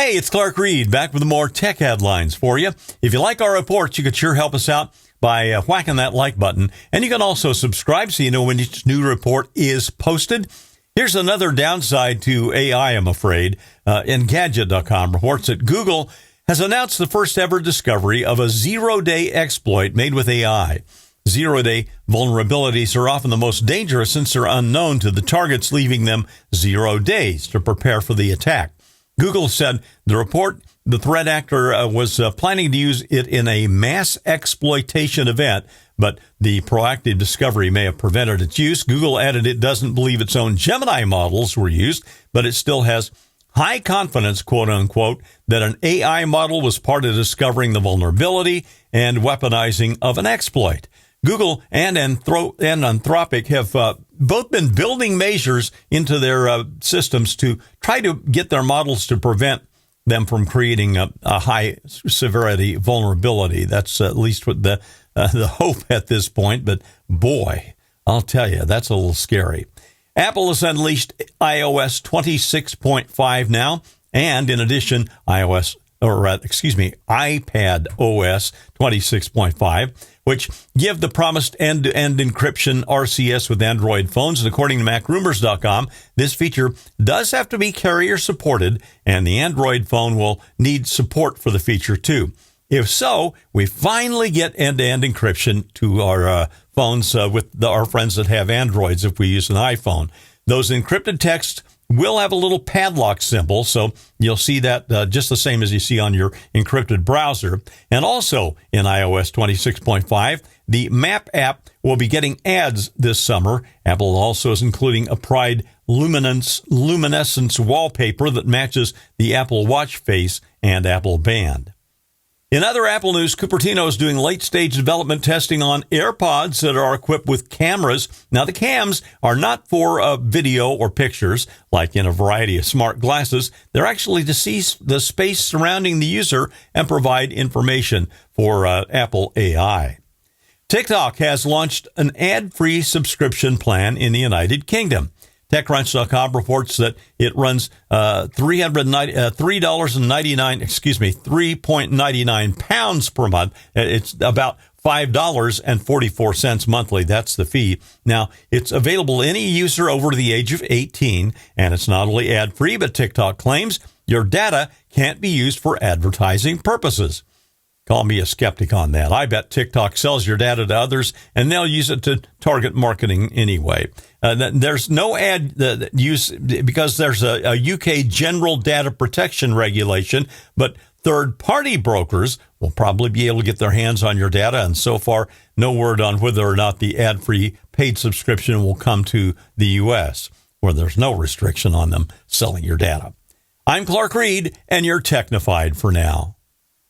Hey, it's Clark Reid back with more tech headlines for you. If you like our reports, you could sure help us out by whacking that like button. And you can also subscribe so you know when each new report is posted. Here's another downside to AI, I'm afraid. Engadget.com reports that Google has announced the first ever discovery of a zero-day exploit made with AI. Zero-day vulnerabilities are often the most dangerous since they're unknown to the targets, leaving them 0 days to prepare for the attack. Google said the threat actor was planning to use it in a mass exploitation event, but the proactive discovery may have prevented its use. Google added it doesn't believe its own Gemini models were used, but it still has high confidence, quote unquote, that an AI model was part of discovering the vulnerability and weaponizing of an exploit. Google and Anthropic have both been building measures into their systems to try to get their models to prevent them from creating a high severity vulnerability. That's at least what the hope at this point. But boy, I'll tell you, that's a little scary. Apple has unleashed iOS 26.5 now, and in addition, iPad OS 26.5, which give the promised end-to-end encryption RCS with Android phones. And according to MacRumors.com, this feature does have to be carrier supported, and the Android phone will need support for the feature too. If so, we finally get end-to-end encryption to our phones with our friends that have Androids if we use an iPhone. Those encrypted texts will have a little padlock symbol, so you'll see that just the same as you see on your encrypted browser. And also in iOS 26.5, the Map app will be getting ads this summer. Apple also is including a Pride luminescence wallpaper that matches the Apple Watch face and Apple Band. In other Apple news, Cupertino is doing late-stage development testing on AirPods that are equipped with cameras. Now, the cams are not for video or pictures, like in a variety of smart glasses. They're actually to see the space surrounding the user and provide information for Apple AI. TikTok has launched an ad-free subscription plan in the United Kingdom. TechCrunch.com reports that it runs £3.99 per month. It's about $5.44 monthly. That's the fee. Now, it's available to any user over the age of 18, and it's not only ad-free, but TikTok claims your data can't be used for advertising purposes. Call me a skeptic on that. I bet TikTok sells your data to others, and they'll use it to target marketing anyway. There's no ad use because there's a UK general data protection regulation, but third-party brokers will probably be able to get their hands on your data, and so far, no word on whether or not the ad-free paid subscription will come to the U.S., where there's no restriction on them selling your data. I'm Clark Reid, and you're Technified for now.